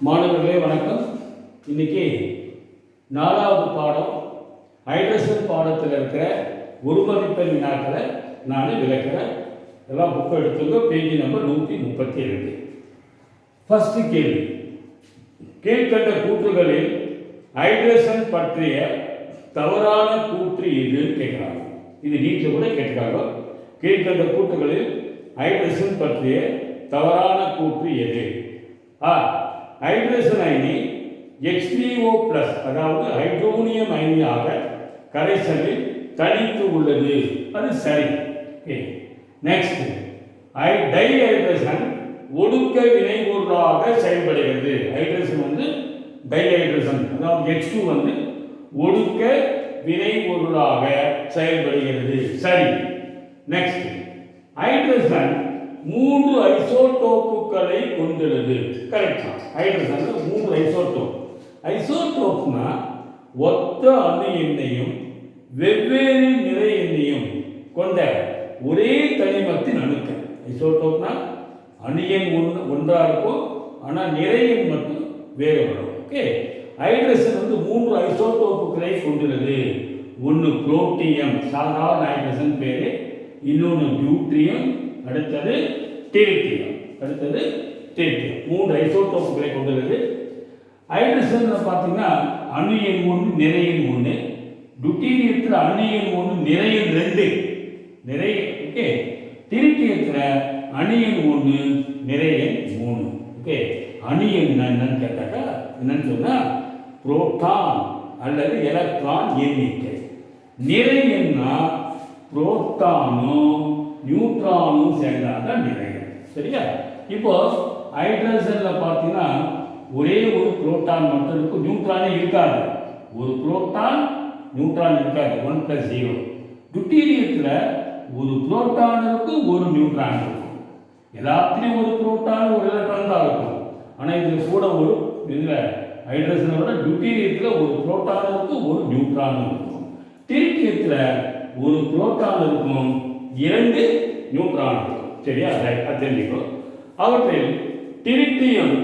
மாணவர்களே வணக்கம். இன்னைக்கு 4வது பாடம் ஹைட்ரஜன் பாடத்தில் இருக்கிற ஒரு மதிப்பெண் வினாக்களை நான் விளக்குறேன். எல்லாம் புக் எடுத்துங்க. Page number 132. ஃபர்ஸ்ட் கேள்வி, கீழ்கண்ட கூற்றுகளில் ஹைட்ரஜன் பற்றிய தவறான கூற்று எதுன்னு கேட்குறாங்க. இது நீட்டில் கூட கேட்கிறாங்க. கீழ்கண்ட கூற்றுகளில் ஹைட்ரஜன் பற்றிய தவறான கூற்று எது? ஹைட்ரஜன் அயனி H3O+ அதாவது ஹைட்ரோனியம் அயனியாக கரைசலில் தனித்து உள்ளது. அது சரி. நெக்ஸ்ட், டைஹைட்ரஜன் ஒடுக்க வினைபொருளாக செயல்படுகிறது. ஹைட்ரஜன் டைஹைட்ரஜன் அதாவது H2 ஒடுக்க வினைபொருளாக செயல்படுகிறது. சரி. நெக்ஸ்ட், ஹைட்ரஜன் 3 ஐசோடோப்புகளை கொண்டுள்ளது. கரெக்டா? Hydrogen 3 isotope. ஐசோடோப்னா ஒத்த அணு எண்ணையும் வெவ்வேறு நிறை எண்ணையும் கொண்ட ஒரே தனிமத்தின் அணுக்கள். ஐசோடோப்னா அணு எண் ஒன்றா இருக்கும், ஆனால் நிறை எண் மட்டும் வேறுபடும். ஓகே, ஹைட்ரஜன் 3 ஐசோடோப்புகளை கொண்டுள்ளது. ஒன்று புரோட்டியம், சாதாரண ஹைட்ரஜன் பேரு, இன்னொன்று டியூட்ரியம், அடுத்தது டெரிட்டியம். 3 ஐசோடோப்புகளை கொண்டுள்ளது. ஹைட்ரஜன்ல பார்த்தீங்கன்னா அணு எண் 1 நிறை எண் 1, டியூட்டீரியத்தில் அணு எண் 1 நிறை எண் 2 நிறை. ஓகே, டெரிட்டியத்தில் அணு எண் 1 நிறை எண் 3. ஓகே, அணு எண் என்னன்னு கேட்டாக்கா என்னன்னு சொன்னா புரோட்டான் அல்லது எலக்ட்ரான் எண்ணிக்கை. நிறை எண்ணா புரோட்டானும் நியூட்ரானும் சேர்ந்தாதான் நிறை. சரியா? இப்போ ஹைட்ரஜன்ல பார்த்தீங்கன்னா ஒரே ஒரு புரோட்டான் மட்டும் இருக்கும், நியூட்ரானே இருக்காது. ஒரு புரோட்டான் நியூட்ரான் இருக்காது, 1+0. டியூட்டீரியத்தில் ஒரு புரோட்டான் இருக்கும், ஒரு நியூட்ரான் இருக்கும். எல்லாத்துலேயும் ஒரு புரோட்டான் ஒரு எலக்ட்ரான் தான் இருக்கும். ஆனால் இதில் கூட ஒரு இதில் ஹைட்ரஜனை விட டியூட்டீரியத்தில் ஒரு புரோட்டான் இருக்கும், ஒரு நியூட்ரான் இருக்கும். டெரிட்டியத்தில் ஒரு புரோட்டான் இருக்கும், 2 நியூட்ரான் இருக்கும். சரியா? அது தெரிஞ்சுக்கணும். அவற்றில் டெரிட்டியம்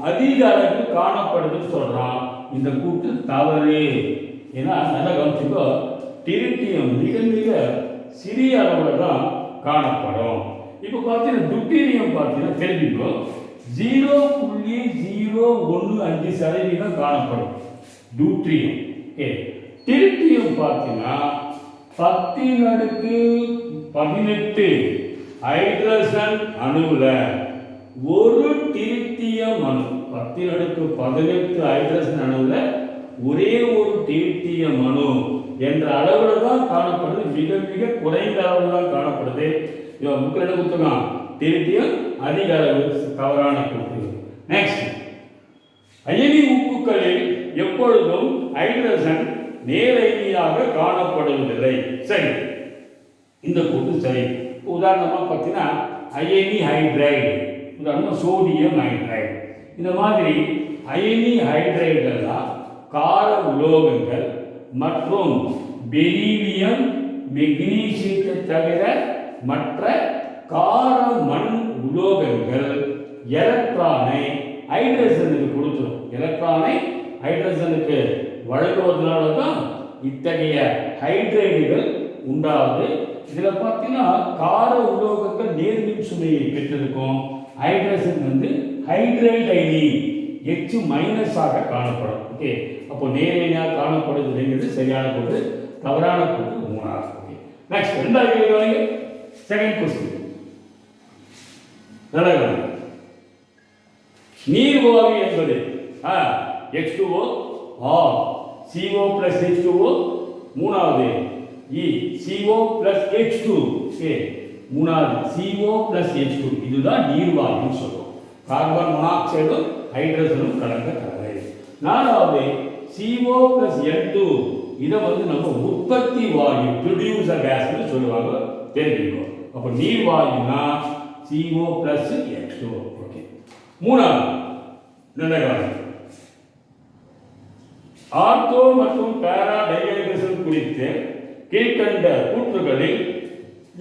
அதிக அளவில் காணப்படுதுன்னு சொல்றான். இந்த கூற்று தவறு. ஏன்னா நல்லா கவனிச்சுக்கோ, டெரிட்டியம் மிக மிக சிறிய அளவில் தான் காணப்படும். இப்போ பார்த்தீங்கன்னா டியூட்டீரியம் பார்த்தீங்கன்னா தெரிஞ்சுக்கோ 0.015% காணப்படும் டியூட்டீரியம். டெரிட்டியம் பார்த்தீங்கன்னா 10⁻18 ஹைட்ரஜன் அணுவில் ஒரு டிரிட்டியம் அணு, 10⁻18 ஹைட்ரஜன் அணுவில் ஒரே ஒரு டிரிட்டியம் அணு என்ற அளவில் தான் காணப்படுது. மிக மிக குறைந்த அளவில் தான் காணப்படுது. இவன் புக்கில் என்ன கொடுத்துருக்கான்? டிரிட்டியம் அதிக அளவு. தவறான கூற்று. நெக்ஸ்ட், அயனி உப்புக்களில் எப்பொழுதும் ஹைட்ரஜன் நேரடியாக காணப்படுவதில்லை. சரி, இந்த கூற்று சரி. உதாரணமாக பார்த்தீங்கன்னா அயனி ஹைட்ரைடு, உதாரணமாக சோடியம் ஹைட்ரைடு. இந்த மாதிரி அயனி ஹைட்ரைடெல்லாம் கார உலோகங்கள் மற்றும் பெரிலியம் மெக்னீசியத்தை தவிர மற்ற கார மண் உலோகங்கள் எலக்ட்ரானை ஹைட்ரஜனுக்கு கொடுத்துரும். எலக்ட்ரானை ஹைட்ரஜனுக்கு வழங்குவதனால தான் இத்தகைய ஹைட்ரைடுகள் உண்டாகுது. இதில் பார்த்தீங்கன்னா கார உலோகங்கள் நேர்மின் சுமையை பெற்றிருக்கும். ஹைட்ரஜன் ஹைட்ரைடு அயனி H- காணப்படும். ஓகே, அப்போ நேரடியாக காணப்படுதுங்கிறது சரியான கூற்று. தவறான கூற்று 3வது. ஓகே, நெக்ஸ்ட் 2வது கேள்வி. செகண்ட் கொஸ்டின் நீர்வாயு என்பது H2O or CO plus H2O. 3வது CO plus H2. ஓகே, 3வது CO plus H2. இதுதான் நீர்வாயுன்னு சொல்லுவோம். கார்பன் மோனாக்சைடும் ஹைட்ரஜனும் கலந்த கலவை. 4வது CO plus N2. இதை நம்ம உற்பத்தி வாயு, ப்ரொடியூசர் கேஸ்னு சொல்லுவாங்க. தெரிஞ்சுக்கோ. அப்போ நீர்வாயுனா CO plus H2O. ஓகே, 3வது ஆர்த்தோ மற்றும் பேரா டைஹைட்ரஜன் குறித்து கீழ்கண்ட கூற்றுகளில்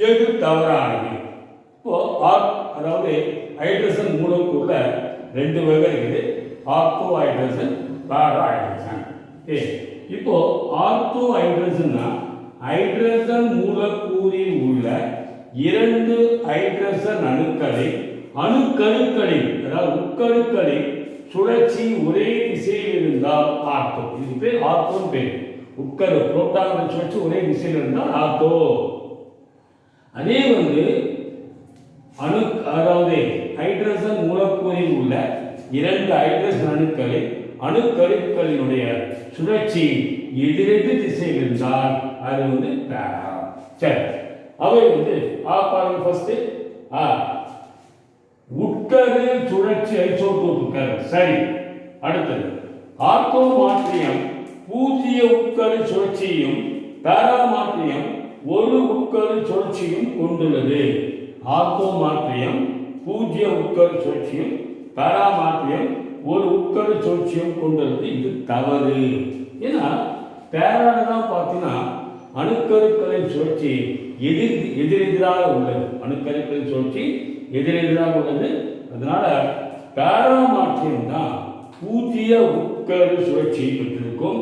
எது தவறானது? இப்போ அதாவது ஹைட்ரஜன் மூலக்கூறுல 2 வகை இருக்குது. ஆர்த்தோ ஹைட்ரஜன், பேரா ஹைட்ரஜன். ஓகே, இப்போ ஆர்த்தோ ஹைட்ரஜன்னா ஹைட்ரஜன் மூலக்கூறில் உள்ள 2 ஹைட்ரஜன் அணுக்கருக்களின் அதாவது உட்கருக்களின் சுழற்சி ஒரே திசையில் இருந்தால் ஆர்த்தோ. இது பேர் ஆர்த்தோன்னு பேர். உட்கரு புரோட்டான் சுழற்சி ஒரே திசையில் இருந்தால் ஆர்த்தோ. அதே அதாவது ஹைட்ரஜன் மூலக்கூறில் உள்ள 2 ஹைட்ரஜன் அணுக்கருக்களினுடைய சுழற்சி எதிரெதிர் திசையில் இருந்தால் அது பேரா. சரி, அவை பாருங்க. ஃபர்ஸ்ட் உட்கரு சுழற்சி ஐசோடோப்புகள். சரி, அடுத்தது ஆர்த்தோமாட்ரியம் பூஜ்ஜிய உட்கரு சுழற்சியும் பேராமாட்ரியம் ஒரு உட்கரு சுழற்சியும் கொண்டுள்ளது. ஆர்த்தோமாட்ரியம் பூஜ்ஜிய உட்கரு சுழற்சியும் பேராமாட்ரியம் ஒரு உட்கரு சுழற்சியும் கொண்டுள்ளது. இது தவறு. ஏன்னா பேரால தான் பார்த்தீங்கன்னா அணுக்கருக்களின் சுழற்சி எதிரெதிராக உள்ளது. அணுக்கருக்களின் சுழற்சி எதிரெதிராக உள்ளது. அதனால பேராமாட்ரியம் தான் பூஜ்ஜிய உட்கரு சுழற்சியை பெற்றிருக்கும்.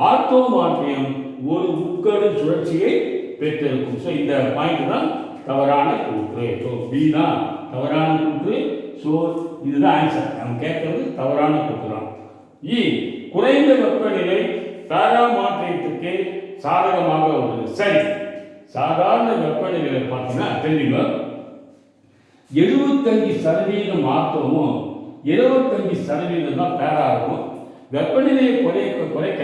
ஆர்த்தோமாட்ரியம் ஒரு உட்கரு சுழற்சியை பெற்றிருக்கும். ஸோ இந்த பாயிண்ட் தான் தவறான கூற்று. ஸோ பி தான் தவறான கூற்று. ஸோ இதுதான் ஆன்சர். நம்ம கேட்கறது தவறான கூற்று தான். குறைந்த வெப்பநிலை பேராமாட்ரியத்துக்கு சாதகமாக உள்ளது. சரி, சாதாரண வெப்பநிலையில பார்த்தீங்கன்னா தெரியுங்க 75% ஆர்த்தோமும் 25% தான் பேரா இருக்கும். வெப்பநிலையை குறைக்க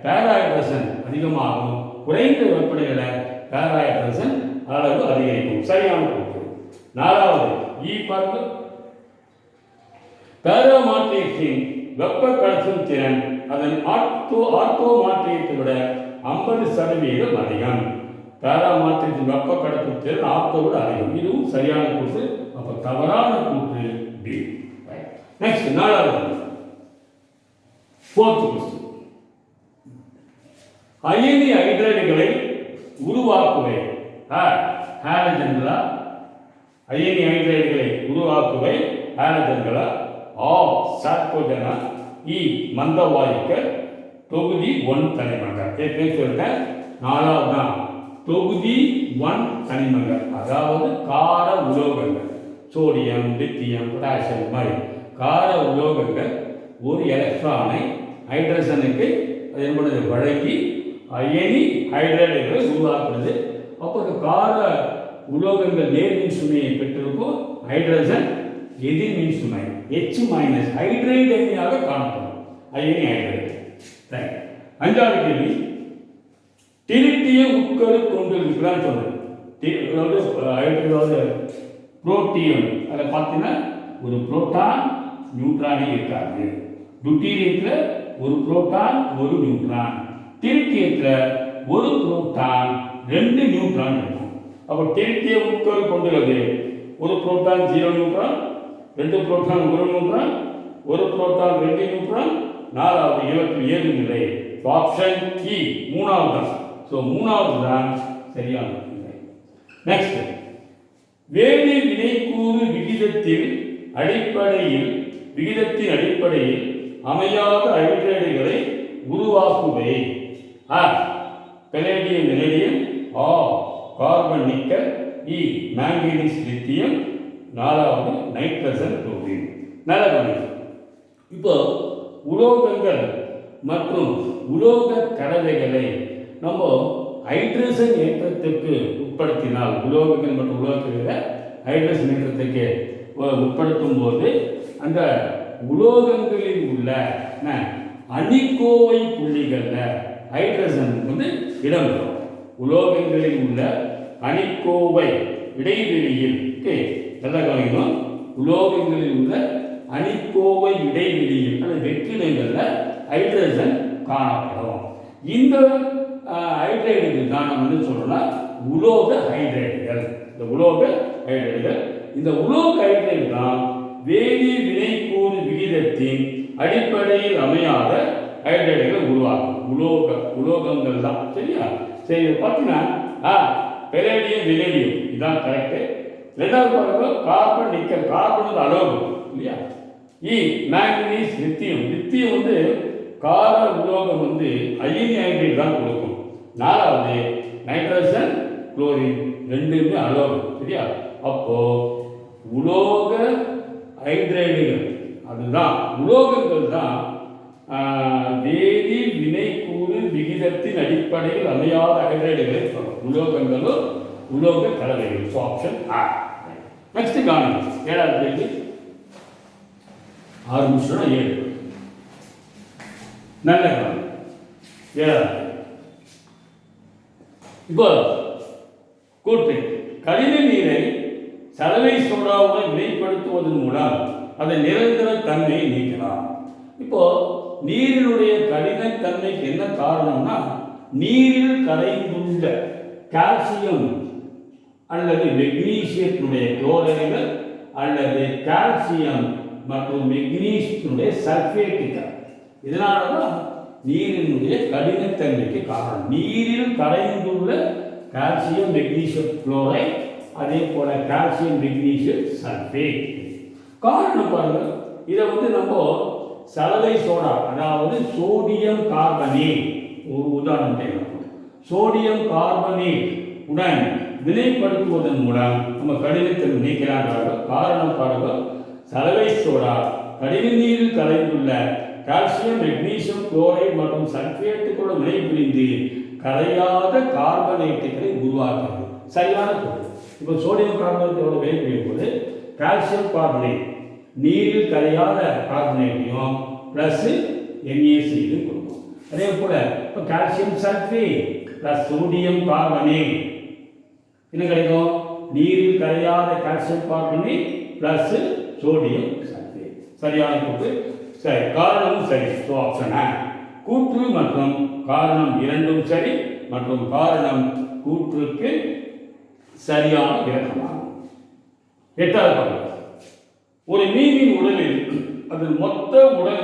பேரா ஹைட்ரஜன் அதிகமாகும். குறைந்த வெப்பநிலையில பேரா ஹைட்ரஜன் அளவு அதிகரிக்கும். சரியான கூற்று. 4வது பாருங்க. பேராமாட்ரியத்தின் வெப்ப கடத்தும் திறன் அதன் ஆர்த்தோமாட்ரியத்தை விட 50% அதிகம். பேராமாட்ரியத்தின் வெப்ப கடத்தும் திறன் ஆர்த்தோ விட அதிகம். இதுவும் சரியான கூற்று. அப்ப தவறான கூற்று டி. நெக்ஸ்ட் 4வது 4th क्वेश्चन. அயனி ஹைட்ரைடுகளை உருவாக்குவை ஹாலஜன்களா? அயனி ஹைட்ரைடுகளை உருவாக்குவை ஹாலஜன்களா? சார்கோஜனா? மந்தவாயுக்கள்? தொகுதி 1 தனிமங்கள். ஏற்கனவே சொல்லிட்டேன். 4வது தான் தொகுதி 1 தனிமங்கள், அதாவது கார உலோகங்கள். சோடியம், லித்தியம், பொட்டாசியம் மாதிரி கார உலோகங்கள் ஒரு எலக்ட்ரானை ஹைட்ரஜனுக்கு வழங்கி அயனி ஹைட்ரைடுகளை உருவாக்குறது. அப்போ கார உலோகங்கள் நேர்மின் சுமையை பெற்றிருக்கும். ஹைட்ரஜன் எதிர்மின் சுமை H- ஹைட்ரைடு அயனியாக காணப்படும். அயனி ஹைட்ரைடு. 5வது கேள்வி. திரிட்டிய உட்கரு கொண்டிருக்கிறான்னு சொல்றது. புரோட்டியம் அதில் பார்த்தீங்கன்னா ஒரு புரோட்டான் நியூட்ரானே இருக்காது. டுட்டீரியத்தில் ஒரு புரோட்டான் ஒரு நியூட்ரான். டிரிட்டியத்தில் ஒரு புரோட்டான் 2 நியூட்ரான் இருக்கும். அப்போ டிரிட்டிய உட்கரு கொண்டுள்ளது ஒரு புரோட்டான் 0 நியூட்ரான், 2 புரோட்டான் 1 நியூட்ரான், ஒரு புரோட்டான் 2 நியூட்ரான். 4வது இவற்றில் ஏதும் இல்லை. ஆப்ஷன் இ 3வது தான். ஸோ 3வது தான் சரியான. நெக்ஸ்ட் வேதி வினைக்கூறு விகிதத்தின் அடிப்படையில் அமையாத ஹைட்ரைடுகளை உருவாக்குவை. பெலேடியம் நிலையம், கார்பன் நிக்கல், மேங்கனீஸ் லித்தியம். 4வது நைட்ரஜன் குளோரின். நல்ல இப்போ உலோகங்கள் மற்றும் உலோக கலவைகளை நம்ம ஹைட்ரஜன் ஏற்றத்திற்கு உட்படுத்தினால், உலோகங்கள் மற்றும் உலோகங்களை ஹைட்ரஜன் ஏற்றத்துக்கு உட்படுத்தும் போது அந்த உலோகங்களில் உள்ள அணிக்கோவை புள்ளிகளில் ஹைட்ரஜன் இடம் பெறும். உலோகங்களில் உள்ள அணிக்கோவை இடைவெளியில் நல்லா கவனிக்கணும். உலோகங்களில் உள்ள அணிக்கோவை இடைவெளியில் அல்லது வெற்றிடங்களில் ஹைட்ரஜன் காணப்படும். இந்த ஹைட்ரைடுகள் தான் நம்ம சொல்றோம்னா உலோக ஹைட்ரைடுகள். இந்த உலோக ஹைட்ரைடு தான் வேதி வினைக்கூறு விகிதத்தின் அடிப்படையில் அமையாத ஹைட்ரைடுகளை உருவாக்கும். உலோகங்கள் தான். சரியா? சரி, பார்த்தீங்கன்னா பெலேடியம் விலேடியம் இதான் கரெக்ட். 2வது பாருங்க கார்பன் நிக்கல். கார்பன் அலோகம் இல்லையா? Manganese, lithium. லித்தியம் வந்து கார உலோகம் வந்து அயனி ஹைட்ரைடு தான் கொடுக்கும். 4வது நைட்ரஜன், குளோரின் ரெண்டுமே அலோகம். சரியா? அப்போ உலோக ஹைட்ரைடுகள் அதுதான் உலோகங்கள் தான் வேதி வினைக்கூறு விகிதத்தின் அடிப்படையில் அமையாத ஹைட்ரைடுகளை சொல்லும். உலோகங்களும் உலோக கலவைகள். So option R. நெக்ஸ்ட் காணும் 7வது கேள்வி. 6 நிமிஷம் 7. நல்ல காணும் 7வது. இப்போ கூட்டு கடின நீரை சலவை சோடாவுடன் வினைப்படுத்துவதன் மூலம் அதை நிரந்தர தன்மையை நீக்கலாம். இப்போ நீரினுடைய கடினத்தன்மைக்கு என்ன காரணம்னா நீரில் கரைந்துள்ள கால்சியம் அல்லது மெக்னீசியத்தினுடைய குளோரைடுகள் அல்லது கால்சியம் மற்றும் மெக்னீசியத்தினுடைய சல்பேட்டுகள். இதனால தான் நீரினுடைய கடினத்தன்மைக்கு காரணம். நீரில் கரைந்துள்ள கால்சியம் மெக்னீசியம் குளோரைடு, அதே போல கால்சியம் மெக்னீசியம் சல்பேட். காரணம் பாருங்க, இதை வந்து நம்ம சலவை சோடா அதாவது சோடியம் கார்பனேட் ஒரு உதாரணத்தை சோடியம் கார்பனேட் உடன் வினைப்படுத்துவதன் மூலம் நம்ம கடினத்தை நீக்கிறாங்க. காரணம் பாருங்க, சலவை சோடா கடின நீரில் கரைந்துள்ள கால்சியம் மெக்னீசியம் குளோரைடு மற்றும் சல்பேட்டுகளோட வினைபுரிந்து கரையாத கார்பனேட்டுகளை உருவாக்குறது. சரியான பொருள். இப்போ சோடியம் கார்பனேட்டோட வினைபுரியும் போது கால்சியம் கார்பனேட் நீரில் கரையாத கார்பனேட்டையும் பிளஸ் NaCl கொடுக்கும். அதே போல இப்போ calcium sulphate plus sodium carbonate என்ன கிடைக்கும்? நீரில் கரையாத calcium carbonate plus sodium sulphate. சரியான கூற்று. சரி, காரணமும் சரி. So option A. கூற்று மற்றும் காரணம் இரண்டும் சரி மற்றும் காரணம் கூற்றுக்கு சரியான விளக்கமாகும். 8வது பாருங்க. ஒரு மீனின் உடலில் அதன் மொத்த உடல்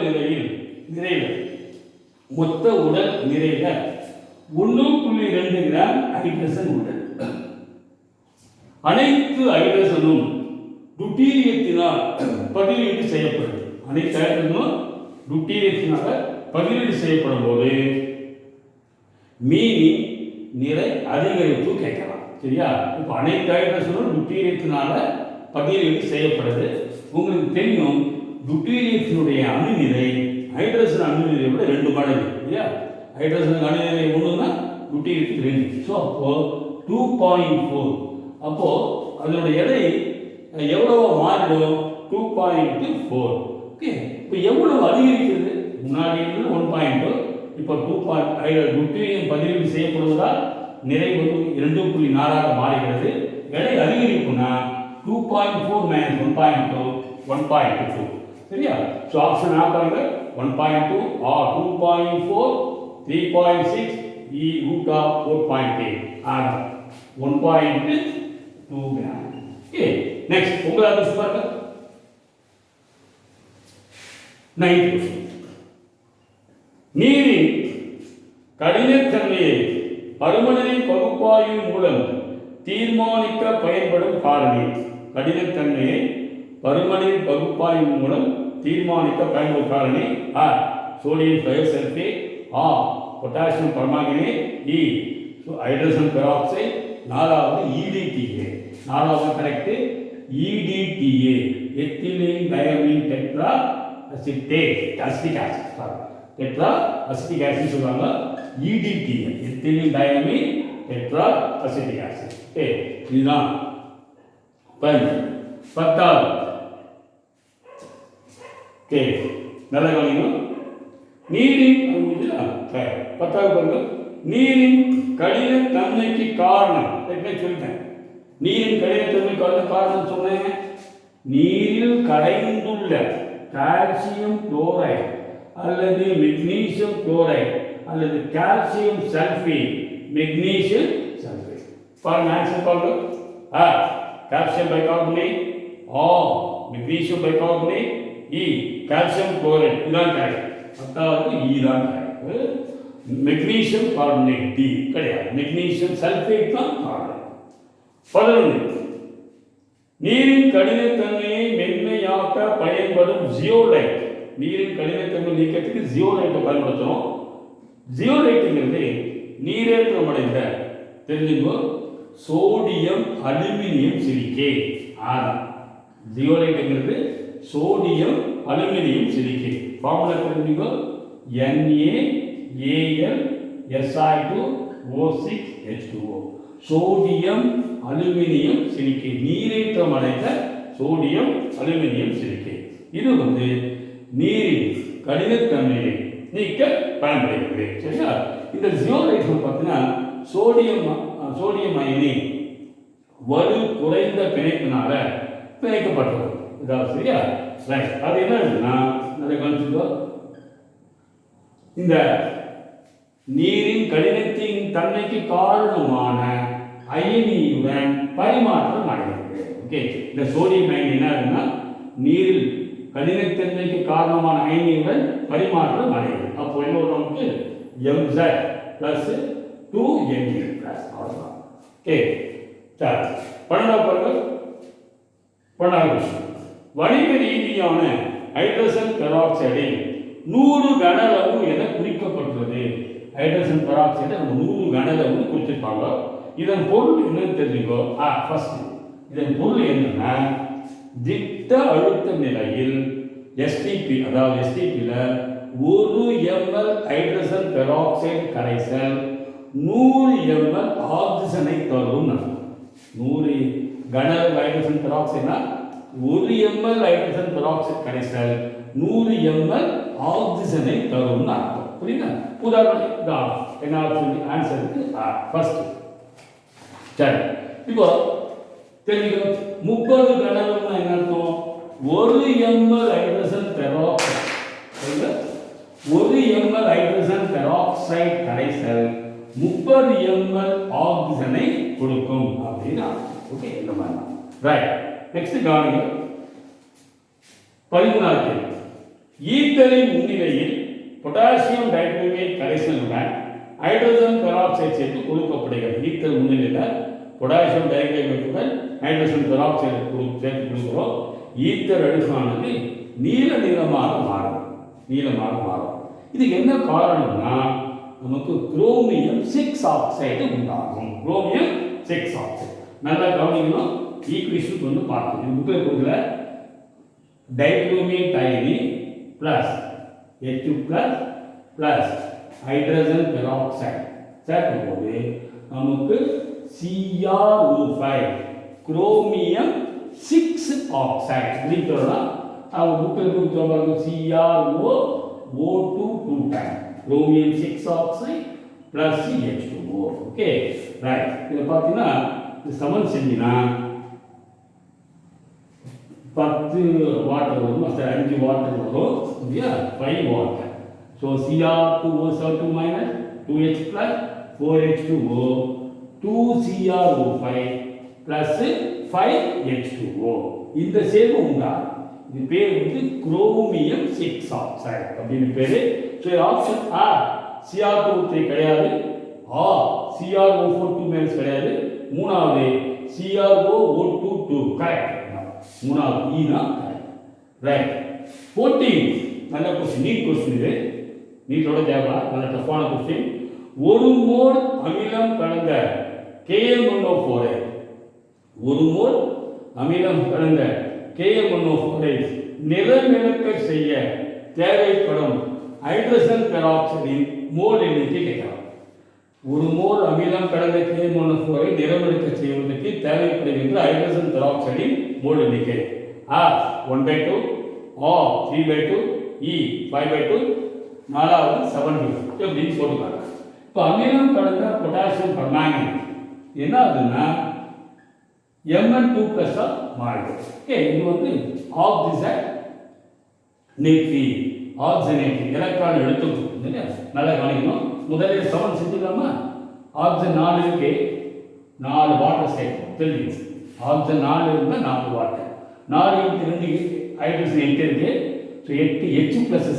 நிறையில 1.2 கிராம் ஹைட்ரஜன் உள்ளது. அனைத்து ஹைட்ரஜனும் டுட்டீரியத்தினால் பதிலீடு செய்யப்படுது. அனைத்து ஹைட்ரஜனும் டுட்டீரியத்தினால பதிலீடு செய்யப்படும் போது மீனின் நிறை அதிகரிப்பு கேட்கலாம். சரியா? இப்போ அனைத்து ஹைட்ரஜனும் டுட்டீரியத்தினால பதிலீடு செய்யப்படுது. உங்களுக்கு தெரியும் டுட்டீரியத்தினுடைய அணுநிலை ஹைட்ரஜன் அணுநிலையை விட 2 மடங்கு. இல்லையா? ஹைட்ரஜன் அணுநிலை 1னா டுட்டீரியத்துக்கு 2. ஸோ அப்போ 2.4. அப்போ அதனுடைய எடை எவ்வளவோ மாறிடும்? 2.4. ஓகே. இப்போ எவ்வளவு அதிகரிக்கிறது? முன்னாடி 1.2, இப்போ 2. டுட்டீரியம் பதிலீடு செய்யப்படுவதால் நிறை 2.4 மாறுகிறது. எடை அதிகரிப்புனா 2.4 - 1.2 1.2. சரியா? ஸோ ஆப்ஷன் ஆ பாருங்க 1.2 or 2.4 3.6 √4.8 or 1.2 gram. Okay. Next உங்களால பாருங்க 9th क्वेश्चन. நீரின் கடினத்தன்மையை பருமனின் பகுப்பாய்வு மூலம் தீர்மானிக்க பயன்படும் காரணி. கடினத்தன்மையை பருமனின் பகுப்பாய்வு மூலம் தீர்மானிக்க பயன்படும் காரணி ஆ சோடியம் தயோசல்பேட், ஆ பொட்டாசியம் பர்மாங்கனேட், இ ஹைட்ரஜன் பெராக்சைடு, 4வது EDTA. 4வது correct EDTA ethylene diamine tetra acetate acetic acid. Tetra acetic acid சொல்றாங்க. EDTA ethylene diamine tetra acetic acid. Okay, இதுதான் 10வது. ஓகே, நல்ல கவனிக்கணும். நீரின் 10வது பாருங்க. நீரின் கடினத்தன்மைக்கு காரணம் சொல்லிட்டேன். நீரின் கடினத்தன்மைக்கு காரணம் சொன்னேன். நீரில் கரைந்துள்ள கால்சியம் குளோரைடு அல்லது மெக்னீசியம் குளோரைடு அல்லது கால்சியம் சல்பேட், மெக்னீசியம் சல்பேட். பாருங்க ஆன்சர் பாருங்க. ஆ கால்சியம் பைகார்பனேட், ஆ மெக்னீசியம் பைகார்பனேட், இ கால்சியம் குளோரைடு. இதுதான் கரெக்ட். 10வது இ தான் கரெக்ட். மெக்னீசியம் கார்பனேட் டி கிடையாது. மெக்னீசியம் சல்பேட் தான் காரணம். 11. நீரின் கடினத்தன்மையை மென்மை எளிமையாக்க பயன்படும் ஜியோலைட், நீரின் கடினத்தன்மை நீக்கத்துக்கு ஜியோலைட்டை பயன்படுத்துகிறோம். ஜியோலைட்டுங்கிறது நீரேற்றம் அடைந்த தெரிஞ்சுக்கோ சோடியம் அலுமினியம் சிலிக்கே. ஜியோலைட்டுங்கிறது சோடியம் அலுமினியம் சிலிக்கே. ஃபார்முலா தெரிஞ்சுக்கோ NaAlSi2O6H2O. சோடியம் அலுமினியம் சிலிக்கே, நீரேற்றம் அடைந்த சோடியம் அலுமினியம் சிலிக்கே. இது நீரின் கடினத்தன்மையை நீக்க பயன்படுகிறது. சரியா? இந்த ஜியோலைட் பார்த்தீங்கன்னா சோடியம் அயனி வலு குறைந்த பிணைப்பினால பிணைக்கப்பட்டது. இதாவது சரியா? ரைட். அது என்ன இருக்குன்னா அதை கவனிச்சுக்கோ. இந்த நீரின் கடினத்தின் தன்மைக்கு காரணமான அயனியுடன் பரிமாற்றம் அடைகிறது. ஓகே, இந்த சோடியம் அயனி என்ன இருக்குன்னா நீரில் கடினத்தன்மைக்கு காரணமான அயனியுடன் பரிமாற்றம் அடைகிறது. அப்போ என்ன நமக்கு Mz plus 2Mg plus அவ்வளோதான். ஓகே, சரி. பன்னெண்டாவது விஷயம், வணிக ரீதியான ஹைட்ரஜன் பெராக்சைடில் 100 கனளவு என குறிக்கப்பட்டுள்ளது. ஹைட்ரஜன் பெராக்சைடு நம்ம 100 கனளவு குறிச்சிருப்பாங்க. இதன் பொருள் என்னன்னு தெரிஞ்சுக்கோ. ஃபர்ஸ்ட் இதன் பொருள் என்னன்னா திட்ட அழுத்த நிலையில் STP, அதாவது STPல 1 ml ஹைட்ரஜன் பெராக்சைடு கரைசல் 100 ml ஆக்சிஜனை தரும். 100 கனளவு ஹைட்ரஜன் பெராக்சைடுனா 1 ml ஹைட்ரஜன் பெராக்சைடு கரைசல் 100 ml ஆக்சிஜனை தரும் அர்த்தம். புரியுதா? உதாரணம் என்ன ஆன்சருக்கு ஃபர்ஸ்ட். சரி, இப்போ தெரிஞ்சுக்கணும் 30 கனளவுன்னா என்ன அர்த்தம்? 1 ml hydrogen peroxide 1 ml hydrogen peroxide கரைசல் 30 ml ஆக்சிஜனை கொடுக்கும் அப்படின்னா. ஓகே, இந்த மாதிரி. ரைட். நெக்ஸ்ட் கவனிங்க. 13 ஈத்தரின் முன்னிலையில் பொட்டாசியம் டைக்ரோமேட் கரைசலுடன் ஹைட்ரஜன் பெராக்சைடு சேர்த்து கொடுக்கப்படுகிறது. ஈத்தர் முன்னிலையில் பொட்டாசியம் டைக்ரோமேட்டுடன் ஹைட்ரஜன் பெராக்சைடு சேர்த்து கொடுக்கிறோம். ஈத்தர் அடுக்கானது நீளமாக மாறும். இதுக்கு என்ன காரணம்னா நமக்கு குரோமியம் 6 ஆக்சைடு உண்டாகும். குரோமியம் 6 ஆக்சைடு நல்லா கவனிக்கணும். ஈக்குவேஷன் பார்த்தோம். இது புக்கில் கொடுக்கல. டைக்ரோமேட் அயனி plus H2 plus hydrogen peroxide சேர்க்கும் போது நமக்கு CrO5 குரோமியம் 6 ஆக்சைடு குறிப்பிடலாம். அவங்க புக்கில் கொடுத்துருவாங்க CrO2 2 time chromium 6 oxide plus H2O. Okay, right. இதில் பார்த்தீங்கன்னா இந்த சமன் செஞ்சினா 10 வாட்டர் வரும், 5 வாட்டர் வரும் இல்லையா? 5 water. So Cr2O2 minus 2H plus 4H2O 2CrO5 plus 5H2O. இந்த சேர்வு உண்டாகும். இது பேர் குரோமியம் 6 ஆக்சைடு அப்படின்னு பேரு. ஸோ ஆப்ஷன் Cr2O3 கிடையாது, CrO4 2 மைனஸ் கிடையாது, மூணாவது CrO2 2 கரெக்ட். மூணாவது ஈனா ரைட். 14 நல்ல கொஸ்டின், நீட் கொஸ்டின். இது நீட்டோட தேவை, நல்ல டஃப்பான கொஸ்டின். 1 மோல் அமிலம் கலந்த KM1O4 1 மோல் அமிலம் கலந்த KM1O4 நிறமிழக்க செய்ய தேவைப்படும் ஹைட்ரஜன் பெராக்சைடின் மோல் எண்ணிக்கை கேட்கலாம். 1 மோல் அமிலம் கலந்த KM1O4 நிறமிழக்க செய்வதற்கு தேவைப்படுகின்ற ஹைட்ரஜன் பெராக்சைடின் மோல் எண்ணிக்கை 1/2, 3/2, 5/2, 4வது 7/2 அப்படின்னு போட்டுக்காங்க. இப்போ அமிலம் கலந்த பொட்டாசியம் பர்மாங்கனேட் என்ன ஆகுதுன்னா Mn2+ மாறுது. ஓகே, இது ஆக்சிஜனேட்டி எலக்ட்ரான் எடுத்துக்கணும் இல்லையா? நல்லா கவனிக்கணும். முதல்ல சமன் செஞ்சுக்கலாமா? ஆக்சிஜன் 4 இருக்கு, 4 வாட்டர் சேர்க்கணும். தெரியுது? ஆக்சிஜன் 4 இருந்தால் 4 வாட்டர், 4 × 2 ஹைட்ரஜன் 8 இருக்கு. ஸோ 8 H+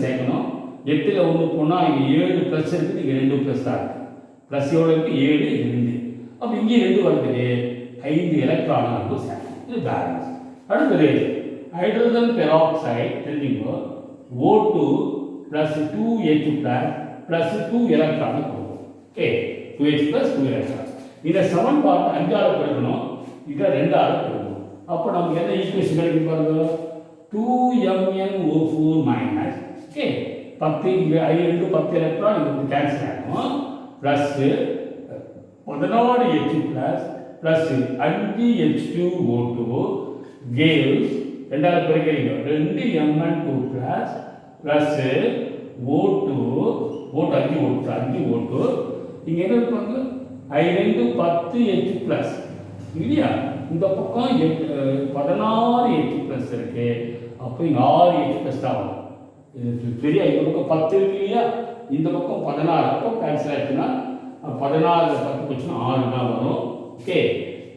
சேர்க்கணும். 8ல் 1 போனால் இங்கே 7 ப்ளஸ் இருக்குது, இங்கே 2 ப்ளஸ் தான் இருக்குது. ப்ளஸ் எவ்வளோ இருக்குது? 7, இது 2. அப்போ இங்கே 2 வருது, 5 எலக்ட்ரான் சேர்க்கணும். இது பேலன்ஸ். அடுத்தது ஹைட்ரஜன் பெராக்சைடு தெரிஞ்சுங்க O2 plus 2H plus 2 electron கொடுக்கும். Okay 2H plus 2 electron. இந்த சமன்பாடு 5ஆல பெருக்கணும், இத 2ஆல பெருக்கணும். அப்ப நமக்கு என்ன ஈக்குவேஷன் கிடைக்கும் பாருங்க. 2MnO4 minus ஓகே 10 இங்க I into 10 எலக்ட்ரான் இது கேன்சல் ஆகும் plus 16H plus 5H2O2 gives 2ஆல பெருக்கிறீங்க 2Mn2 plus O2 5O2 இங்க என்ன இருப்பாங்க I2 10H plus இல்லையா இந்த பக்கம் 16H plus இருக்கு அப்ப இங்க 6H plus தான் வரும் இது சரியா இந்த பக்கம் 10 இருக்கு இல்லையா இந்த பக்கம் 16 அப்போ கேன்சல் ஆச்சுன்னா 16 10 போச்சுன்னா 6 தான் வரும் ஓகே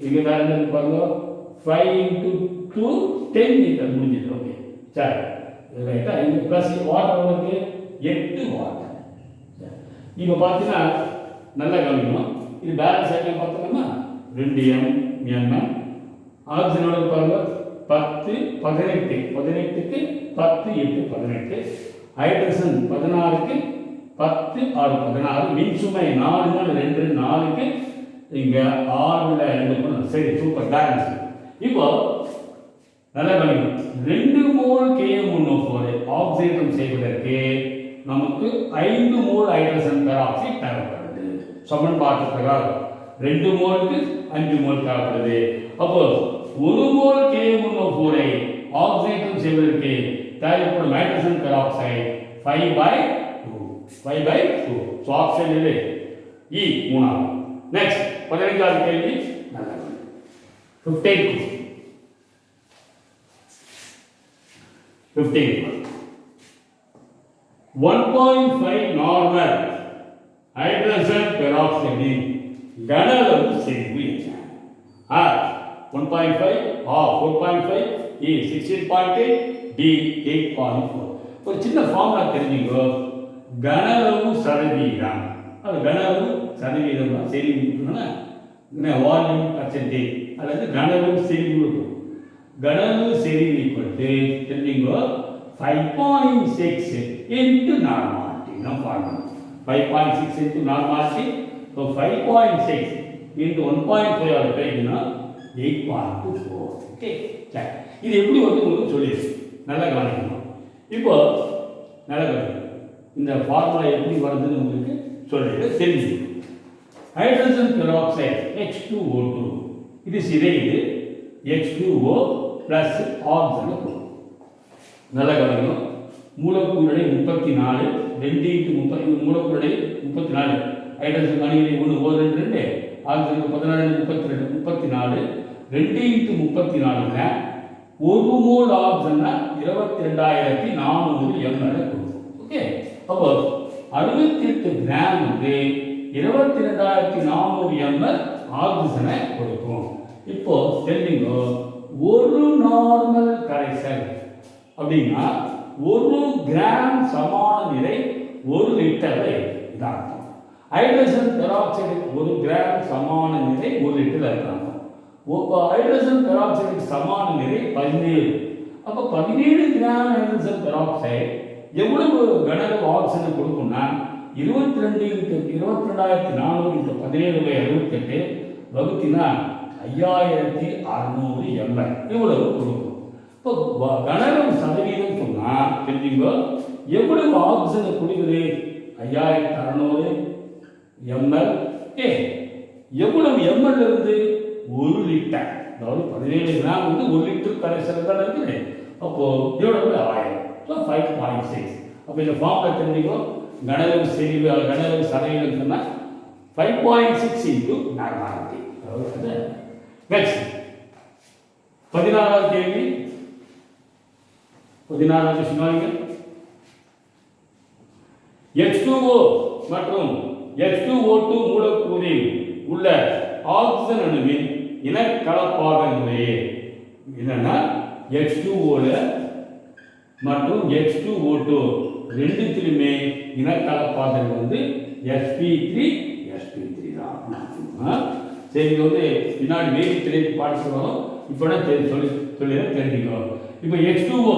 இங்க வேற என்ன பாருங்க 5 into 2 10 இது முடிஞ்சிடும் ஓகே சரி ரைட்டா இந்த பிளஸ் வாட் நமக்கு 8 வாட் இப்போ பாத்தீங்கன்னா நல்லா கவனிக்கணும் இது பேலன்ஸ் ஆகிட்டு பார்த்தோம்னா 2m ஆக்சிஜனோட பாருங்க 10 18 18க்கு 10 8 18 ஹைட்ரஜன் 16க்கு 10 6 16 மின்சுமை 4 2 4க்கு இங்க 6ல 2 சரி சூப்பர் பேலன்ஸ் இப்போ நல்லா கவனிக்கணும் 2 மோல் Km1O4 ஆக்சிஜன் செய்வதற்கு நமக்கு 5 மோல் ஹைட்ரஜன் பெராக்சைடு தேவைப்படுது சமன்பாட்டு பிரகாரம் 2 மோலுக்கு 5 மோல் தேவைப்படுது அப்போ 1 மோல் Km1O4 ஐ ஆக்சிஜன் செய்வதற்கு தேவைப்படும் ஹைட்ரஜன் பெராக்சைடு 5/2 சோ ஆப்ஷன் இது E மூணாவது நெக்ஸ்ட் 15வது கேள்வி 15 1.5 normal hydrogen peroxide கனஅளவு செறிவு என்ன 1.5 4.5 E 16.8 D 8.4 ஒரு சின்ன ஃபார்முலா தெரிஞ்சுக்கோ கனஅளவு சதவீதம் அது கனஅளவு சதவீதம் செறிவுனா வால்யூம் பர்சன்டேஜ் அல்லது கனஅளவு செறிவு கனஅளவு செறிவு தெரிஞ்சுக்கோ 5.6 into normality நாம் பார்க்கணும் 5.6 into normality so 5.6 into 1.5 ஆல பெருக்கினா 8.24 ஓகே சரி இது எப்படி வந்து உங்களுக்கு சொல்லிருக்கேன் நல்லா கவனிக்கணும் இப்போ நல்லா கவனிக்கணும் இந்த ஃபார்முலா எப்படி வருதுன்னு உங்களுக்கு சொல்லிட்டு தெரிஞ்சுக்கணும் ஹைட்ரஜன் பெராக்சைடு H2O2 இது சிதையுது H2O plus ஆக்சிஜன் நல்லா கவனிக்கணும் மூலக்கூறுகளை 34 2 into 30 மூலக்கூறுகளை 34 ஹைட்ரஜன் அணுகளை 1 O2 2 ஆக்சிஜன் 16 32 34 2 into 34ங்க 1 மோல் ஆக்சிஜன்னா 22400 ml கொடுக்கும் ஓகே அப்போ 68 கிராம் வந்து 22400 ml ஆக்சிஜனை கொடுக்கும் இப்போ தெரிஞ்சுங்க ஒரு நார்மல் கரைசல் அப்படின்னா 1 கிராம் சமான நிறை 1 லிட்டர்ல இருக்கு இதான் ஹைட்ரஜன் பெராக்சைடு 1 கிராம் சமான நிறை 1 லிட்டர்ல இருக்காங்க ஹைட்ரஜன் பெராக்சைடு சமான நிறை 17 அப்ப 17 கிராம் ஹைட்ரஜன் பெராக்சைடு எவ்வளவு கனஅளவு ஆக்சிஜன் கொடுக்கும்னா 22 × 22400 × 17/68 வகுத்தினா 5600 ml இவ்வளவு கொடுக்கும் இப்போ கனஅளவு சதவீதம் சொன்னா தெரிஞ்சுங்க எவ்வளவு ஆக்சிஜன் கொடுக்குது 5600 ml எவ்வளவு ml இருந்து 1 லிட்டர் அதாவது 17 கிராம் வந்து 1 லிட்டர் கரைசல் தான் இருக்குது அப்போ எவ்வளவு 1000 ஸோ 5.6 அப்போ இந்த ஃபார்முலா தெரிஞ்சுக்கோ கனஅளவு செறிவு கனஅளவு சதவீதம் சொன்னா 5.6 into நார்மாலிட்டி நெக்ஸ்ட் 16வது கேள்வி 16வது சொன்னாங்க H2O மற்றும் H2O2 மூலக்கூறில் உள்ள ஆக்சிஜன் அணுவின் இனக்கலப்பாக முறையே என்னன்னா H2O மற்றும் H2O2 ரெண்டுத்திலுமே இனக்கலப்பாக வந்து sp3 தான் சரி வந்து பின்னாடி வேதி திரைக்கு பாட்டு வரும் இப்போ சொல்லி தெரிஞ்சுக்கோ இப்போ H2O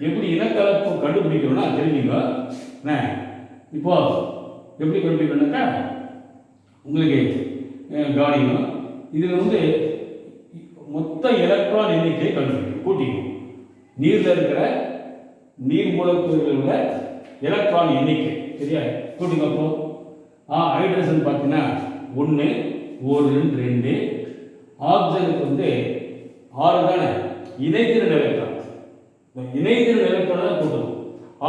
எப்படி இனக்கலப்பு கண்டுபிடிக்கணும்னா தெரிஞ்சுங்க. இப்போ எப்படி கண்டுபிடிக்கணும்னாக்கா உங்களுக்கு கவனிக்கணும். இதில் வந்து மொத்த எலக்ட்ரான் எண்ணிக்கையை கண்டுபிடிக்கணும், கூட்டிக்கணும். நீரில் இருக்கிற நீர் மூலக்கூறுகளில் உள்ள எலக்ட்ரான் எண்ணிக்கை சரியா கூட்டிங்க. அப்போ ஹைட்ரஜன் பார்த்தீங்கன்னா 1 1 2, ஆக்சிஜனுக்கு வந்து 6 தானே, இணைதிறன் எலக்ட்ரான். இணைதிறன் எலக்ட்ரான் தான் கூட்டணும்.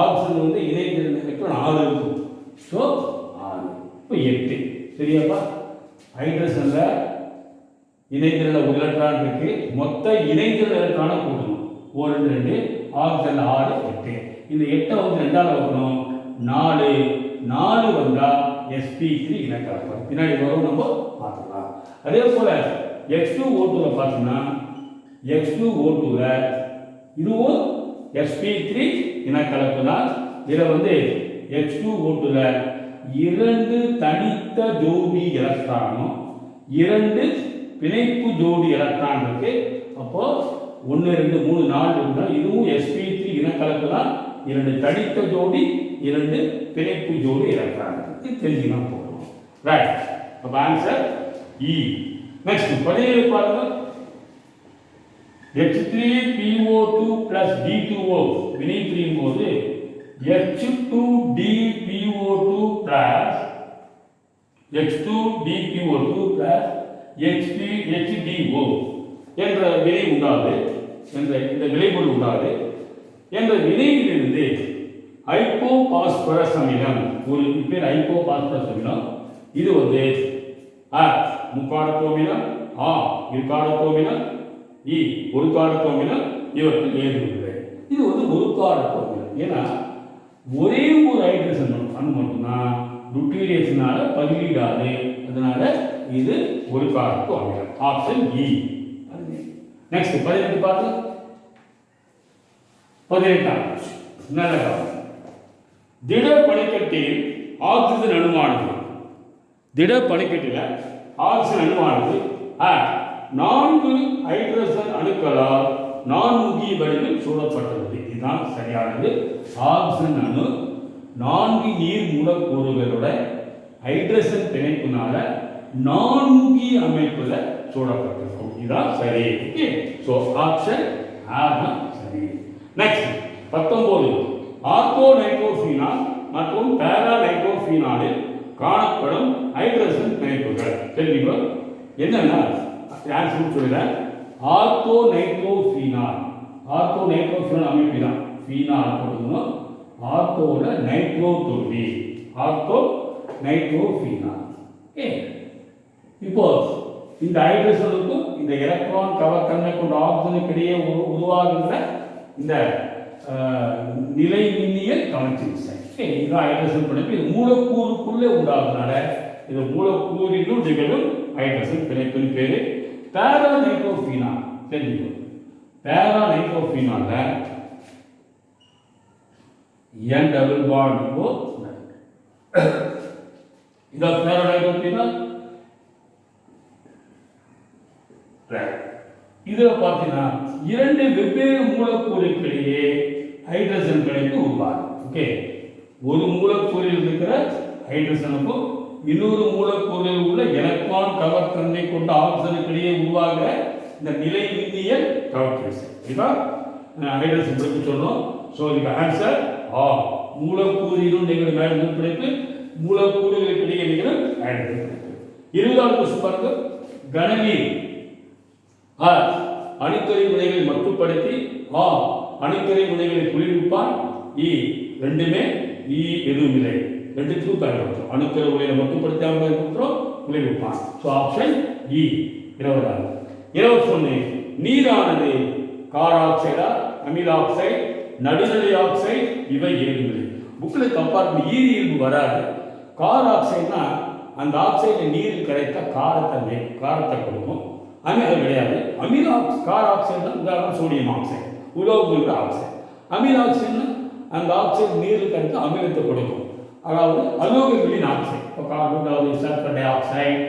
ஆக்சிஜன் வந்து இணைதிறன் எலக்ட்ரான் 6 இருக்கும். ஸோ 6 இப்போ 8 சரியாப்பா. ஹைட்ரஜன்ல இணைதிறன் 1 எலக்ட்ரான் இருக்கு. மொத்த இணைதிறன் எலக்ட்ரானை கூட்டணும். 1 2, ஆக்சிஜன் 6 8. இந்த 8 வந்து 2ஆல் வகுக்கணும். 4 4 வந்தா sp3 இனக்கலப்பு. பின்னாடி வரும் நம்ம பார்க்கலாம். அதே போல H2O2 பார்த்தீங்கன்னா H2O2 இதுவும் sp3 இனக்கலப்பு தான். இதில் வந்து H2O2 2 தனித்த ஜோடி எலக்ட்ரானும் 2 பிணைப்பு ஜோடி எலக்ட்ரான் இருக்கு. அப்போ 1 2 3 4 இருந்தால் இதுவும் sp3 இனக்கலப்பு தான். 2 தனித்த ஜோடி 2 பிணைப்பு ஜோடி எலக்ட்ரான் தெரிஞ்சுனா போதும். ரைட். அப்போ ஆன்சர் E. நெக்ஸ்ட் 17 பாருங்க. H3PO2 plus D2O வினை புரியும் போது H2DPO2 plus H2DPO2 plus HDO என்ற வினை உண்டாது, என்ற இந்த விளைபொருள் உண்டாது. என்ற வினையிலிருந்து ஹைப்போபாஸ்பரஸ் அமிலம், ஒரு பேர் ஹைப்போபாஸ்பரஸ் அமிலம். இது வந்து முக்காரத்தோமிலம், இருக்காரத்தோமிலம், ஒரு காரத்தோமிலம், இவற்றில் ஏதுமில்லை. இது வந்து ஒரு காரத்தோமிலம். ஏன்னா ஒரே ஒரு ஹைட்ரஜன் அணு மட்டும்தான் டுட்டீரியத்தினால பதிலீடாது. அதனால இது ஒரு காரத்தோமிலம். Option E. நெக்ஸ்ட் 18 பார்த்து 18 நல்ல கவனம். திட பனிக்கட்டியில் ஆக்சிஜன் அணுவானது, திட பனிக்கட்டில் ஆக்சிஜன் அணுவானது 4 ஹைட்ரஜன் அணுக்களால் நான்முகி வடிவில் சூழப்பட்டுள்ளது. இதுதான் சரியானது. ஆக்சிஜன் அணு 4 நீர் மூலக்கூறுகளோட ஹைட்ரஜன் பிணைப்பினால நான்முகி அமைப்புல சூழப்பட்டிருக்கும். இதுதான் சரி. ஓகே. ஸோ ஆப்ஷன் ஆர் தான் சரி. நெக்ஸ்ட் 19 ஆர்த்தோ நைட்ரோஃபீனால் மற்றும் பேரா நைட்ரோஃபீனாலில் காணப்படும் ஹைட்ரஜன் பிணைப்புகள் தெரியுமா? என்னன்னா ஆன்சர் சொல்லுறேன். ஆர்த்தோ நைட்ரோஃபீனால், ஆர்த்தோ நைட்ரோஃபீனால் அமைப்பு தான். ஃபீனால் போடணும். ஆர்த்தோட நைட்ரோ தொகுதி, ஆர்த்தோ நைட்ரோஃபீனால். இப்போ இந்த ஹைட்ரஜனுக்கும் இந்த எலக்ட்ரான் கவர்த்தன்மை கொண்ட ஆக்சிஜனுக்கு இடையே உருவாகின்ற இந்த நிலை மின்னியல் கவர்ச்சி விசை. இதுதான் ஹைட்ரஜன் பிணைப்பு. இது மூலக்கூறுக்குள்ளே உண்டாகுனால இது மூலக்கூறிலும் நிகழும் ஹைட்ரஜன் பிணைப்பின் பேரு. பேரா நைட்ரோஃபீனால் தெரிஞ்சுக்கணும். பேரா நைட்ரோஃபீனால N டபுள் பாண்ட் O. இதான் பேரா நைட்ரோஃபீனால். இதுல பார்த்தீங்கன்னா 2 வெவ்வேறு மூலக்கூறுகளிடையே ஹைட்ரஜன் பிணைப்பு உருவாகும். ஓகே. ஒரு மூலக்கூறில் இருக்கிற ஹைட்ரஜனுக்கும் இன்னொரு மூலக்கூறில் உள்ள எலக்ட்ரான் கவர்த்தன்மை கொண்ட ஆக்சிஜனுக்கு இடையே உருவாகிற இந்த நிலை மின்னியல் கவர்ச்சி விசை. இதுதான் ஹைட்ரஜன் பிணைப்பு சொன்னோம். ஸோ இதுக்கு ஆன்சர் மூலக்கூறிலும் நிகழும் ஹைட்ரஜன் பிணைப்பு, மூலக்கூறுகளுக்கு இடையே நிகழும் ஹைட்ரஜன் பிணைப்பு. 20வது கொஸ்டின் பாருங்க. கனநீர் அணுக்கரை வினைகளை மட்டுப்படுத்தி அணுக்கரை வினைகளை குளிர்விப்பான். ரெண்டுமே எதுவும் இல்லை, ரெண்டுத்துக்கும் பயன்படுத்தும். அணுக்கரை வினைகளை மட்டுப்படுத்தாமல் பயன்படுத்துகிறோம், குளிர்விப்பான். So option E. 20வது. 21 நீரானது கார் ஆக்சைடா, அமில ஆக்சைடு, நடுநிலை ஆக்சைடு, இவை ஏதுமில்லை. புக்கில் கம்பார்ட்மெண்ட் ஈரியல்பு வராது. கார் ஆக்சைடுனா அந்த ஆக்சைடு நீரில் கரைத்த காரத்தை கொடுக்கும். அமில கிடையாது. அமில கார் ஆக்சைடு உதாரணம் சோடியம் ஆக்சைடு, உலோக ஆக்சைடு. அமில ஆக்சைடுனா அந்த ஆக்சைடு நீரில் கரைத்து அமிலத்தை கொடுக்கும். அதாவது அலோகங்களின் ஆக்சைடு, இப்போ carbon, sulphur di oxide,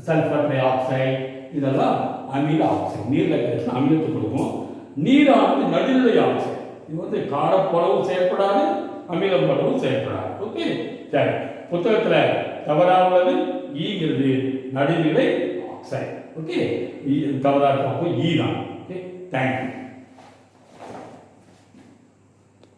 sulphur di oxide, இதெல்லாம் அமில ஆக்சைடு நீரில் கரைத்து அமிலத்தை கொடுக்கும். நீரானது நடுநிலை ஆக்சைடு. இது வந்து காரம் போலவும் செயல்படாது, அமிலம் போலவும் செயல்படாது. ஓகே, சரி. புத்தகத்தில் தவறாக உள்ளது ஈங்கிறது நடுநிலை ஆக்சைடு. ஓகே, தவறாக இருக்கும். அப்போ ஈ தான். Okay, thank you.